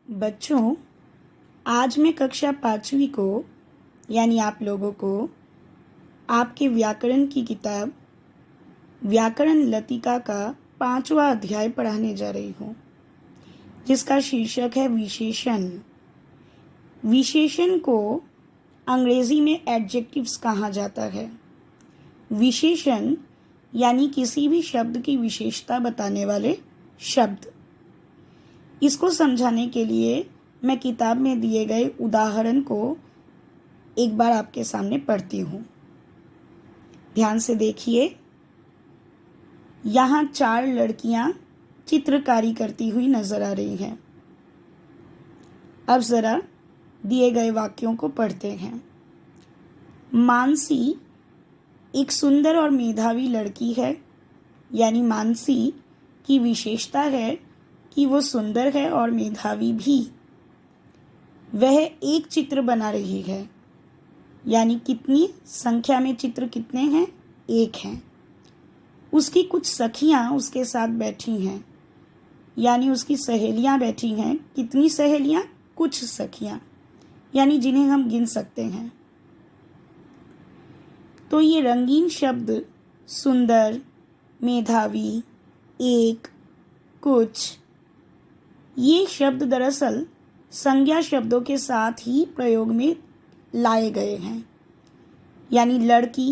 बच्चों, आज मैं कक्षा 5वीं को यानी आप लोगों को आपके व्याकरण की किताब व्याकरण लतिका का 5वां अध्याय पढ़ाने जा रही हूँ, जिसका शीर्षक है विशेषण। विशेषण को अंग्रेजी में एडजेक्टिव्स कहा जाता है। विशेषण यानी किसी भी शब्द की विशेषता बताने वाले शब्द। इसको समझाने के लिए मैं किताब में दिए गए उदाहरण को एक बार आपके सामने पढ़ती हूँ। ध्यान से देखिए। यहाँ 4 लड़कियाँ चित्रकारी करती हुई नजर आ रही हैं। अब जरा दिए गए वाक्यों को पढ़ते हैं। मानसी एक सुंदर और मेधावी लड़की है, यानी मानसी की विशेषता है कि वो सुंदर है और मेधावी भी। वह एक चित्र बना रही है, यानी कितनी संख्या में चित्र कितने हैं? 1 हैं। उसकी कुछ सखियां उसके साथ बैठी हैं, यानी उसकी सहेलियां बैठी हैं। कितनी सहेलियां? कुछ सखियां, यानी जिन्हें हम गिन सकते हैं। तो ये रंगीन शब्द सुंदर, मेधावी, एक, कुछ, ये शब्द दरअसल संज्ञा शब्दों के साथ ही प्रयोग में लाए गए हैं। यानी लड़की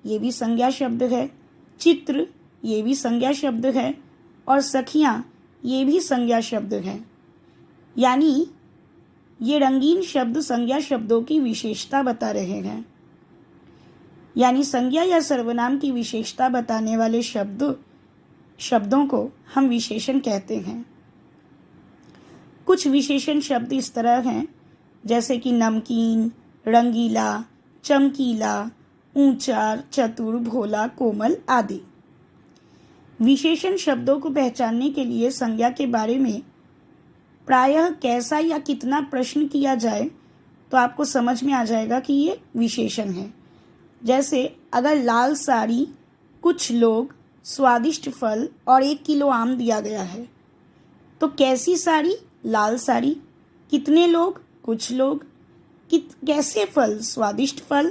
ये भी संज्ञा शब्द है, चित्र ये भी संज्ञा शब्द है और सखियां ये भी संज्ञा शब्द है। यानी ये रंगीन शब्द संज्ञा शब्दों की विशेषता बता रहे हैं। यानी संज्ञा या सर्वनाम की विशेषता बताने वाले शब्दों को हम विशेषण कहते हैं। कुछ विशेषण शब्द इस तरह हैं, जैसे कि नमकीन, रंगीला, चमकीला, ऊंचा, चतुर, भोला, कोमल आदि। विशेषण शब्दों को पहचानने के लिए संज्ञा के बारे में प्रायः कैसा या कितना प्रश्न किया जाए तो आपको समझ में आ जाएगा कि ये विशेषण है। जैसे अगर लाल साड़ी, कुछ लोग, स्वादिष्ट फल और 1 किलो आम दिया गया है, तो कैसी साड़ी? लाल साड़ी। कितने लोग? कुछ लोग। कैसे फल? स्वादिष्ट फल।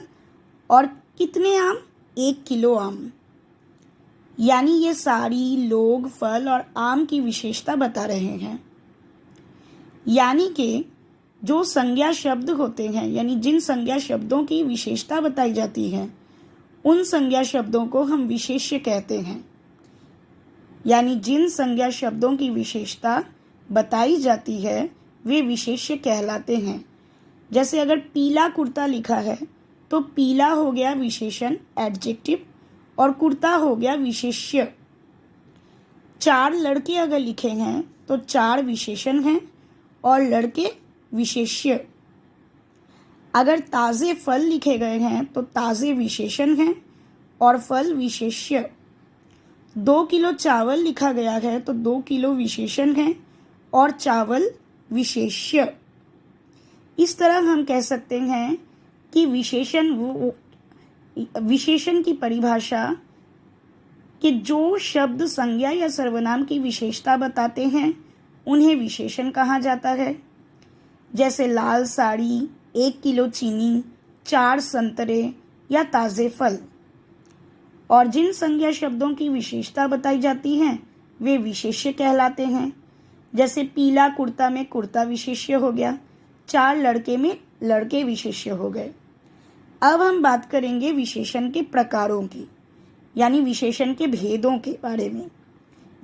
और कितने आम? 1 किलो आम। यानी ये साड़ी, लोग, फल और आम की विशेषता बता रहे हैं। यानी कि जो संज्ञा शब्द होते हैं, यानी जिन संज्ञा शब्दों की विशेषता बताई जाती है, उन संज्ञा शब्दों को हम विशेष्य कहते हैं। यानी जिन संज्ञा शब्दों की विशेषता बताई जाती है वे विशेष्य कहलाते हैं। जैसे अगर पीला कुर्ता लिखा है तो पीला हो गया विशेषण एडजेक्टिव और कुर्ता हो गया विशेष्य। 4 लड़के अगर लिखे हैं तो 4 विशेषण हैं और लड़के विशेष्य। अगर ताज़े फल लिखे गए हैं तो ताज़े विशेषण हैं और फल विशेष्य। 2 किलो चावल लिखा गया है तो 2 किलो विशेषण हैं और चावल विशेष्य। इस तरह हम कह सकते हैं कि विशेषण की परिभाषा कि जो शब्द संज्ञा या सर्वनाम की विशेषता बताते हैं उन्हें विशेषण कहा जाता है। जैसे लाल साड़ी, 1 किलो चीनी, 4 संतरे या ताज़े फल। और जिन संज्ञा शब्दों की विशेषता बताई जाती हैं वे विशेष्य कहलाते हैं। जैसे पीला कुर्ता में कुर्ता विशेष्य हो गया, 4 लड़के में लड़के विशेष्य हो गए। अब हम बात करेंगे विशेषण के प्रकारों की, यानी विशेषण के भेदों के बारे में।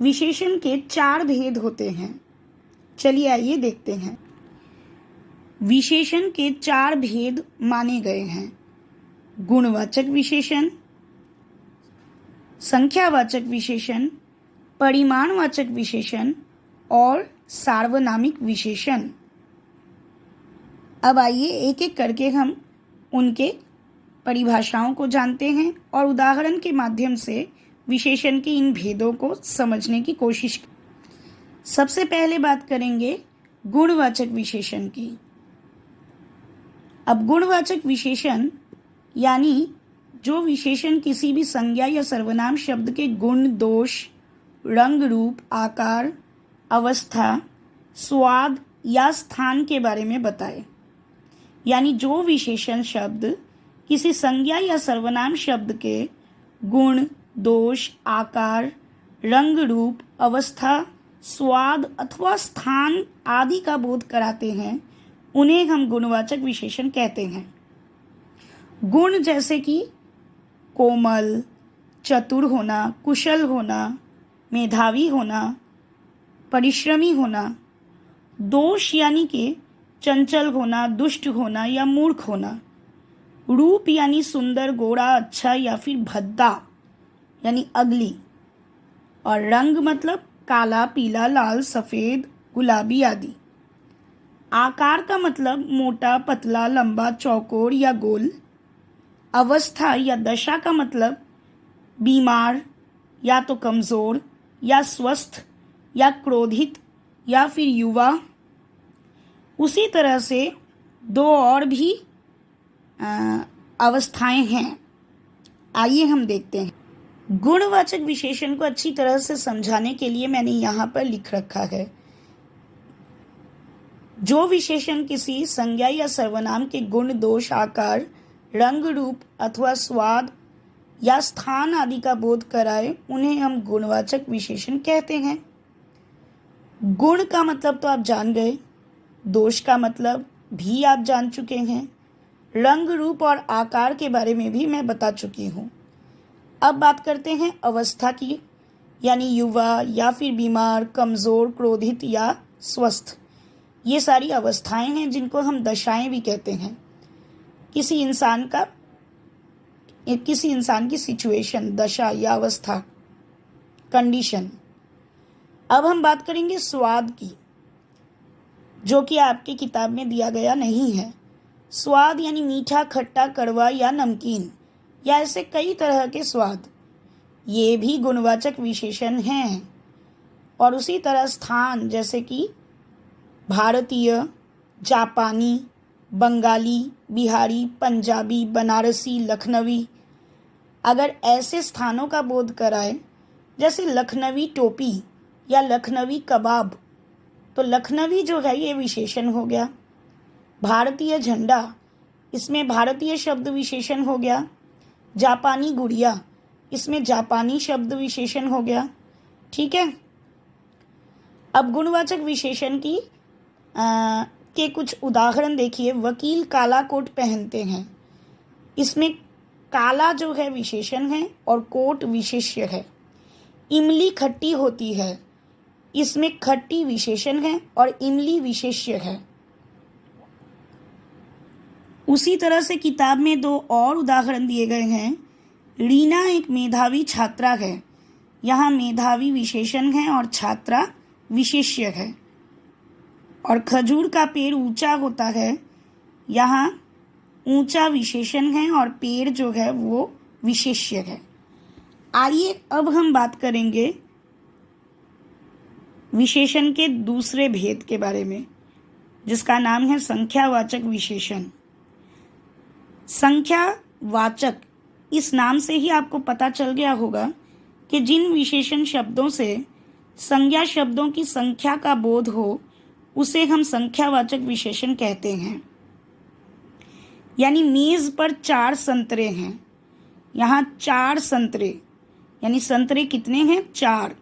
विशेषण के 4 भेद होते हैं। चलिए आइए देखते हैं। विशेषण के 4 भेद माने गए हैं। गुणवाचक विशेषण, संख्यावाचक विशेषण, परिमाणवाचक विशेषण और सार्वनामिक विशेषण। अब आइए एक एक करके हम उनके परिभाषाओं को जानते हैं और उदाहरण के माध्यम से विशेषण के इन भेदों को समझने की कोशिश। सबसे पहले बात करेंगे गुणवाचक विशेषण की। अब गुणवाचक विशेषण यानी जो विशेषण किसी भी संज्ञा या सर्वनाम शब्द के गुण, दोष, रंग, रूप, आकार, अवस्था, स्वाद या स्थान के बारे में बताए। यानी जो विशेषण शब्द किसी संज्ञा या सर्वनाम शब्द के गुण, दोष, आकार, रंग, रूप, अवस्था, स्वाद अथवा स्थान आदि का बोध कराते हैं, उन्हें हम गुणवाचक विशेषण कहते हैं। गुण जैसे कि कोमल, चतुर होना, कुशल होना, मेधावी होना, परिश्रमी होना। दोष यानी कि चंचल होना, दुष्ट होना या मूर्ख होना। रूप यानी सुंदर, गोरा, अच्छा या फिर भद्दा यानी अगली। और रंग मतलब काला, पीला, लाल, सफ़ेद, गुलाबी आदि। आकार का मतलब मोटा, पतला, लंबा, चौकोर या गोल। अवस्था या दशा का मतलब बीमार या तो कमज़ोर या स्वस्थ या क्रोधित या फिर युवा। उसी तरह से दो और भी अवस्थाएं हैं, आइए हम देखते हैं। गुणवाचक विशेषण को अच्छी तरह से समझाने के लिए मैंने यहाँ पर लिख रखा है। जो विशेषण किसी संज्ञा या सर्वनाम के गुण, दोष, आकार, रंग, रूप अथवा स्वाद या स्थान आदि का बोध कराए, उन्हें हम गुणवाचक विशेषण कहते हैं। गुण का मतलब तो आप जान गए, दोष का मतलब भी आप जान चुके हैं, रंग, रूप और आकार के बारे में भी मैं बता चुकी हूँ। अब बात करते हैं अवस्था की, यानी युवा या फिर बीमार, कमज़ोर, क्रोधित या स्वस्थ। ये सारी अवस्थाएं हैं जिनको हम दशाएं भी कहते हैं। किसी इंसान की सिचुएशन, दशा या अवस्था, कंडीशन। अब हम बात करेंगे स्वाद की, जो कि आपकी किताब में दिया गया नहीं है। स्वाद यानी मीठा, खट्टा, कड़वा या नमकीन या ऐसे कई तरह के स्वाद, ये भी गुणवाचक विशेषण हैं। और उसी तरह स्थान जैसे कि भारतीय, जापानी, बंगाली, बिहारी, पंजाबी, बनारसी, लखनवी। अगर ऐसे स्थानों का बोध कराए जैसे लखनवी टोपी या लखनवी कबाब, तो लखनवी जो है ये विशेषण हो गया। भारतीय झंडा, इसमें भारतीय शब्द विशेषण हो गया। जापानी गुड़िया, इसमें जापानी शब्द विशेषण हो गया। ठीक है। अब गुणवाचक विशेषण के कुछ उदाहरण देखिए। वकील काला कोट पहनते हैं, इसमें काला जो है विशेषण है और कोट विशेष्य है। इमली खट्टी होती है, इसमें खट्टी विशेषण है और इमली विशेष्य है। उसी तरह से किताब में दो और उदाहरण दिए गए हैं। रीना एक मेधावी छात्रा है, यहाँ मेधावी विशेषण है और छात्रा विशेष्य है। और खजूर का पेड़ ऊंचा होता है, यहाँ ऊंचा विशेषण है और पेड़ जो है वो विशेष्य है। आइए अब हम बात करेंगे विशेषण के दूसरे भेद के बारे में, जिसका नाम है संख्यावाचक विशेषण। संख्यावाचक, इस नाम से ही आपको पता चल गया होगा कि जिन विशेषण शब्दों से संज्ञा शब्दों की संख्या का बोध हो, उसे हम संख्यावाचक विशेषण कहते हैं। यानी मेज पर 4 संतरे हैं, यहाँ 4 संतरे, यानी संतरे कितने हैं? 4।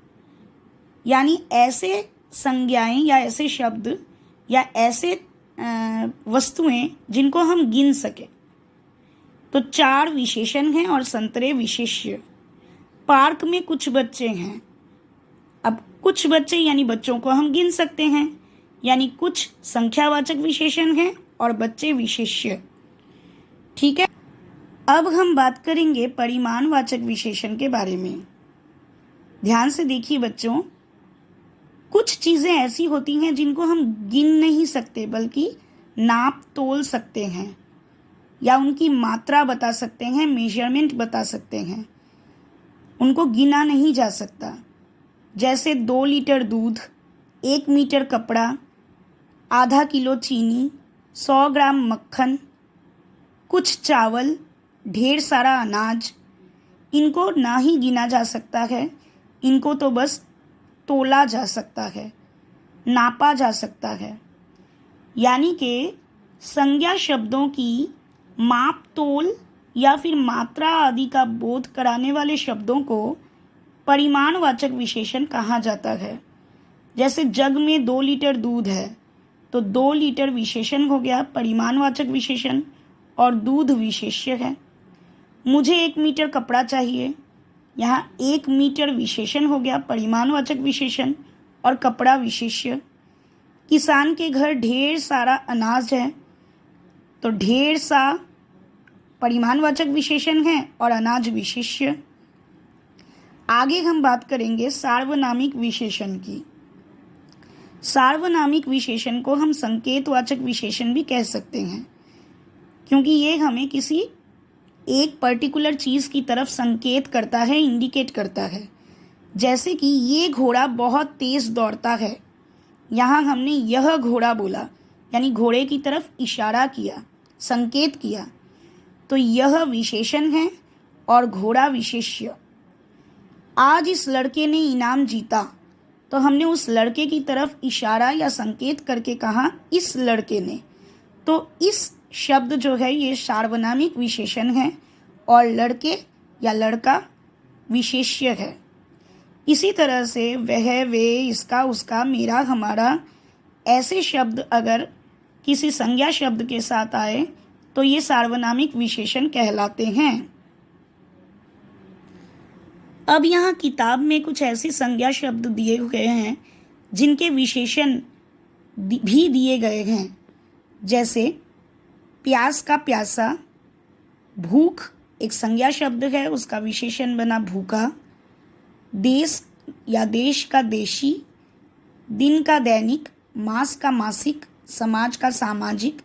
यानी ऐसे संज्ञाएं या ऐसे शब्द या ऐसे वस्तुएं जिनको हम गिन सके। तो 4 विशेषण हैं और संतरे विशेष्य। पार्क में कुछ बच्चे हैं, अब कुछ बच्चे यानी बच्चों को हम गिन सकते हैं, यानी कुछ संख्यावाचक विशेषण हैं और बच्चे विशेष्य। ठीक है। अब हम बात करेंगे परिमाणवाचक विशेषण के बारे में। ध्यान से देखिए बच्चों, कुछ चीज़ें ऐसी होती हैं जिनको हम गिन नहीं सकते, बल्कि नाप तोल सकते हैं या उनकी मात्रा बता सकते हैं, मेजरमेंट बता सकते हैं। उनको गिना नहीं जा सकता। जैसे 2 लीटर दूध, 1 मीटर कपड़ा, आधा किलो चीनी, 100 ग्राम मक्खन, कुछ चावल, ढेर सारा अनाज। इनको ना ही गिना जा सकता है, इनको तो बस तोला जा सकता है, नापा जा सकता है। यानी कि संज्ञा शब्दों की माप तोल या फिर मात्रा आदि का बोध कराने वाले शब्दों को परिमाणवाचक विशेषण कहा जाता है। जैसे जग में 2 लीटर दूध है तो 2 लीटर विशेषण हो गया परिमाणवाचक विशेषण और दूध विशेष्य है। मुझे 1 मीटर कपड़ा चाहिए, यहाँ 1 मीटर विशेषण हो गया परिमाणवाचक विशेषण और कपड़ा विशेष्य। किसान के घर ढेर सारा अनाज है तो ढेर सा परिमाणवाचक विशेषण है और अनाज विशेष्य। आगे हम बात करेंगे सार्वनामिक विशेषण की। सार्वनामिक विशेषण को हम संकेतवाचक विशेषण भी कह सकते हैं, क्योंकि ये हमें किसी एक पर्टिकुलर चीज़ की तरफ संकेत करता है, इंडिकेट करता है। जैसे कि ये घोड़ा बहुत तेज़ दौड़ता है, यहाँ हमने यह घोड़ा बोला, यानी घोड़े की तरफ इशारा किया, संकेत किया, तो यह विशेषण है और घोड़ा विशेष्य। आज इस लड़के ने इनाम जीता, तो हमने उस लड़के की तरफ इशारा या संकेत करके कहा इस लड़के ने, तो इस शब्द जो है ये सार्वनामिक विशेषण है और लड़के या लड़का विशेष्य है। इसी तरह से वह, वे, इसका, उसका, मेरा, हमारा, ऐसे शब्द अगर किसी संज्ञा शब्द के साथ आए तो ये सार्वनामिक विशेषण कहलाते हैं। अब यहाँ किताब में कुछ ऐसे संज्ञा शब्द दिए हुए हैं जिनके विशेषण भी दिए गए हैं। जैसे प्यास का प्यासा, भूख एक संज्ञा शब्द है, उसका विशेषण बना भूखा। देश या देश का देशी, दिन का दैनिक, मास का मासिक, समाज का सामाजिक,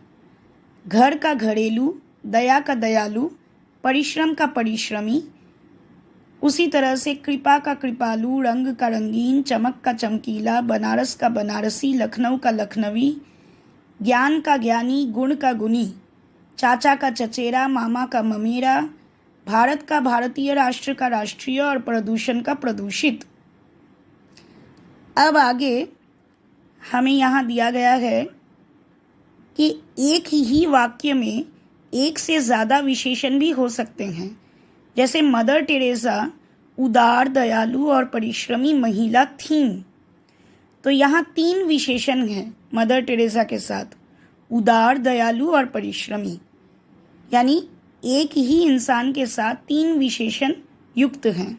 घर का घरेलू, दया का दयालु, परिश्रम का परिश्रमी। उसी तरह से कृपा का कृपालु, रंग का रंगीन, चमक का चमकीला, बनारस का बनारसी, लखनऊ का लखनवी, ज्ञान का ज्ञानी, गुण का गुणी, चाचा का चचेरा, मामा का ममेरा, भारत का भारतीय, राष्ट्र का राष्ट्रीय और प्रदूषण का प्रदूषित। अब आगे हमें यहाँ दिया गया है कि एक ही वाक्य में एक से ज़्यादा विशेषण भी हो सकते हैं। जैसे मदर टेरेसा उदार, दयालु और परिश्रमी महिला थीं, तो यहाँ 3 विशेषण हैं मदर टेरेसा के साथ, उदार, दयालु और परिश्रमी, यानी एक ही इंसान के साथ 3 विशेषण युक्त हैं।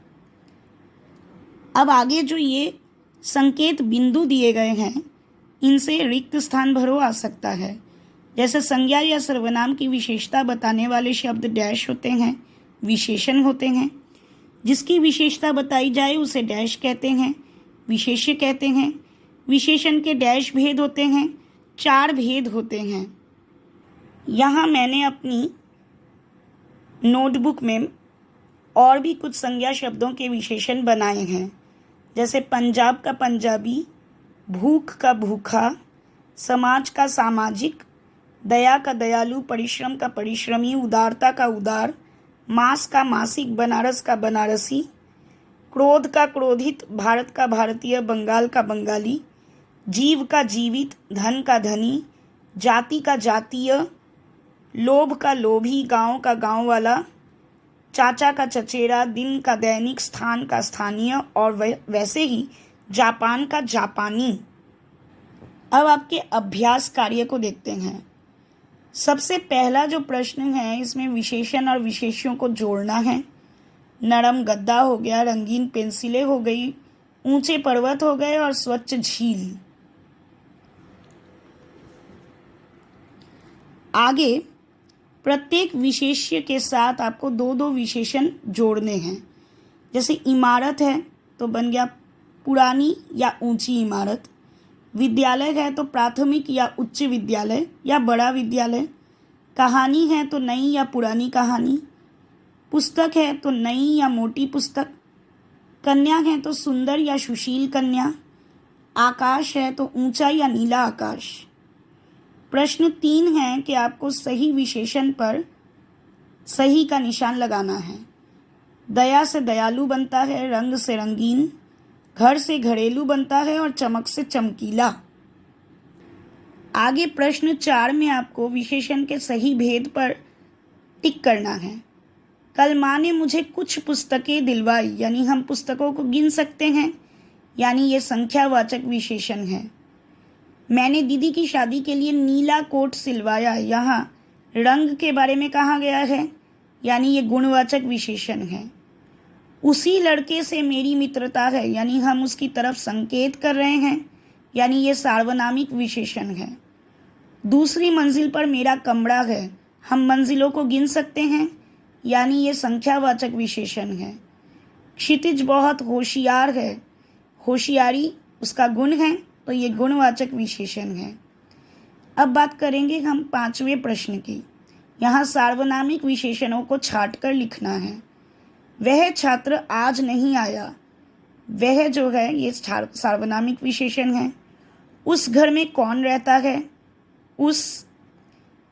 अब आगे जो ये संकेत बिंदु दिए गए हैं, इनसे रिक्त स्थान भरो आ सकता है। जैसे संज्ञा या सर्वनाम की विशेषता बताने वाले शब्द डैश होते हैं, विशेषण होते हैं। जिसकी विशेषता बताई जाए उसे डैश कहते हैं, विशेष्य कहते हैं। विशेषण के डैश भेद होते हैं, 4 भेद होते हैं। यहाँ मैंने अपनी नोटबुक में और भी कुछ संज्ञा शब्दों के विशेषण बनाए हैं। जैसे पंजाब का पंजाबी, भूख का भूखा, समाज का सामाजिक, दया का दयालु, परिश्रम का परिश्रमी, उदारता का उदार, मास का मासिक, बनारस का बनारसी, क्रोध का क्रोधित, भारत का भारतीय, बंगाल का बंगाली, जीव का जीवित, धन का धनी, जाति का जातीय, लोभ का लोभी, गांव का गांव वाला, चाचा का चचेरा, दिन का दैनिक, स्थान का स्थानीय और वैसे ही जापान का जापानी। अब आपके अभ्यास कार्य को देखते हैं। सबसे पहला जो प्रश्न है इसमें विशेषण और विशेष्यों को जोड़ना है। नरम गद्दा हो गया, रंगीन पेंसिलें हो गई, ऊंचे पर्वत हो गए और स्वच्छ झील। आगे प्रत्येक विशेष्य के साथ आपको 2-2 विशेषण जोड़ने हैं। जैसे इमारत है तो बन गया पुरानी या ऊंची इमारत, विद्यालय है तो प्राथमिक या उच्च विद्यालय या बड़ा विद्यालय, कहानी है तो नई या पुरानी कहानी, पुस्तक है तो नई या मोटी पुस्तक, कन्या है तो सुंदर या सुशील कन्या, आकाश है तो ऊंचा या नीला आकाश। प्रश्न 3 है कि आपको सही विशेषण पर सही का निशान लगाना है। दया से दयालु बनता है, रंग से रंगीन, घर से घरेलू बनता है और चमक से चमकीला। आगे प्रश्न 4 में आपको विशेषण के सही भेद पर टिक करना है। कल माँ ने मुझे कुछ पुस्तकें दिलवाई, यानी हम पुस्तकों को गिन सकते हैं, यानी ये संख्यावाचक विशेषण है। मैंने दीदी की शादी के लिए नीला कोट सिलवाया, यहाँ रंग के बारे में कहा गया है, यानी ये गुणवाचक विशेषण है। उसी लड़के से मेरी मित्रता है, यानी हम उसकी तरफ संकेत कर रहे हैं, यानी ये सार्वनामिक विशेषण है। दूसरी मंजिल पर मेरा कमरा है, हम मंजिलों को गिन सकते हैं, यानी ये संख्यावाचक विशेषण है। क्षितिज बहुत होशियार है, होशियारी उसका गुण है, तो ये गुणवाचक विशेषण है। अब बात करेंगे हम 5वें प्रश्न की। यहाँ सार्वनामिक विशेषणों को छांटकर लिखना है। वह छात्र आज नहीं आया, वह जो है ये सार्वनामिक विशेषण है। उस घर में कौन रहता है?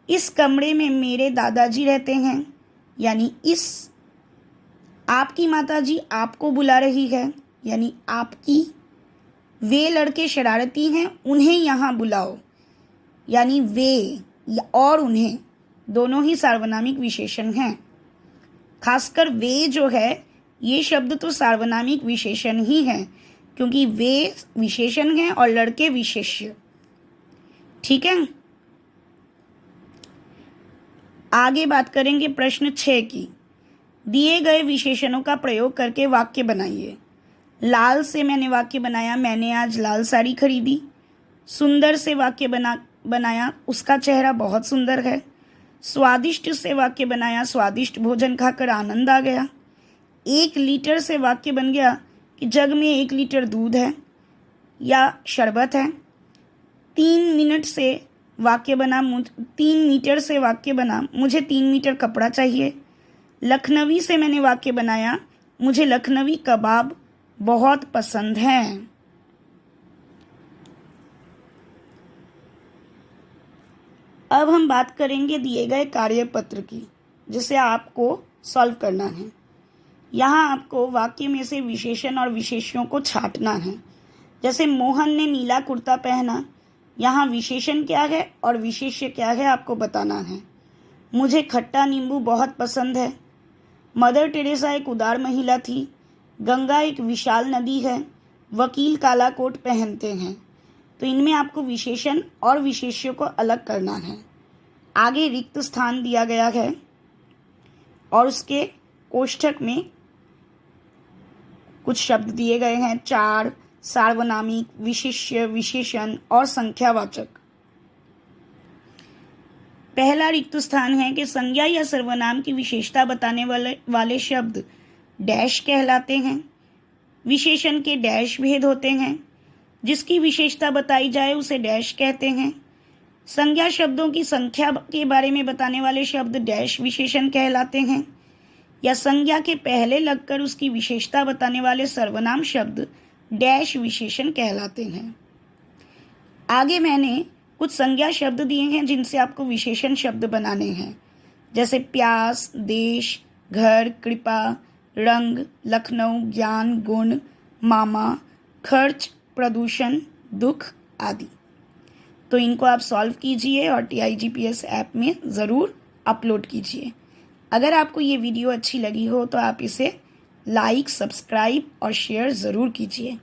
इस कमरे में मेरे दादाजी रहते हैं, यानी इस। आपकी माताजी आपको बुला रही है, यानी आपकी। वे लड़के शरारती हैं, उन्हें यहाँ बुलाओ, यानी वे और उन्हें दोनों ही सार्वनामिक विशेषण हैं। खासकर वे जो है ये शब्द तो सार्वनामिक विशेषण ही है, क्योंकि वे विशेषण हैं और लड़के विशेष्य। ठीक है, आगे बात करेंगे प्रश्न 6 की। दिए गए विशेषणों का प्रयोग करके वाक्य बनाइए। लाल से मैंने वाक्य बनाया, मैंने आज लाल साड़ी खरीदी। सुंदर से वाक्य बनाया, उसका चेहरा बहुत सुंदर है। स्वादिष्ट से वाक्य बनाया, स्वादिष्ट भोजन खाकर आनंद आ गया। 1 लीटर से वाक्य बन गया कि जग में 1 लीटर दूध है या शरबत है। 3 मिनट से वाक्य बना, 3 मीटर से वाक्य बना, मुझे 3 मीटर कपड़ा चाहिए। लखनवी से मैंने वाक्य बनाया, मुझे लखनवी कबाब बहुत पसंद हैं। अब हम बात करेंगे दिए गए कार्यपत्र की, जिसे आपको सॉल्व करना है। यहाँ आपको वाक्य में से विशेषण और विशेष्यों को छांटना है। जैसे मोहन ने नीला कुर्ता पहना, यहाँ विशेषण क्या है और विशेष्य क्या है आपको बताना है। मुझे खट्टा नींबू बहुत पसंद है। मदर टेरेसा एक उदार महिला थी। गंगा एक विशाल नदी है। वकील काला कोट पहनते हैं। तो इनमें आपको विशेषण और विशेष्यों को अलग करना है। आगे रिक्त स्थान दिया गया है और उसके कोष्ठक में कुछ शब्द दिए गए हैं, 4 सार्वनामिक, विशेष्य, विशेषण और संख्यावाचक। पहला रिक्त स्थान है कि संज्ञा या सर्वनाम की विशेषता बताने वाले शब्द डैश कहलाते हैं। विशेषण के डैश भेद होते हैं। जिसकी विशेषता बताई जाए उसे डैश कहते हैं। संज्ञा शब्दों की संख्या के बारे में बताने वाले शब्द डैश विशेषण कहलाते हैं, या संज्ञा के पहले लगकर उसकी विशेषता बताने वाले सर्वनाम शब्द डैश विशेषण कहलाते हैं। आगे मैंने कुछ संज्ञा शब्द दिए हैं जिनसे आपको विशेषण शब्द बनाने हैं, जैसे प्यास, देश, घर, कृपा, रंग, लखनऊ, ज्ञान, गुण, मामा, खर्च, प्रदूषण, दुख आदि। तो इनको आप सॉल्व कीजिए और TIGPS ऐप में ज़रूर अपलोड कीजिए। अगर आपको ये वीडियो अच्छी लगी हो तो आप इसे लाइक, सब्सक्राइब और शेयर ज़रूर कीजिए।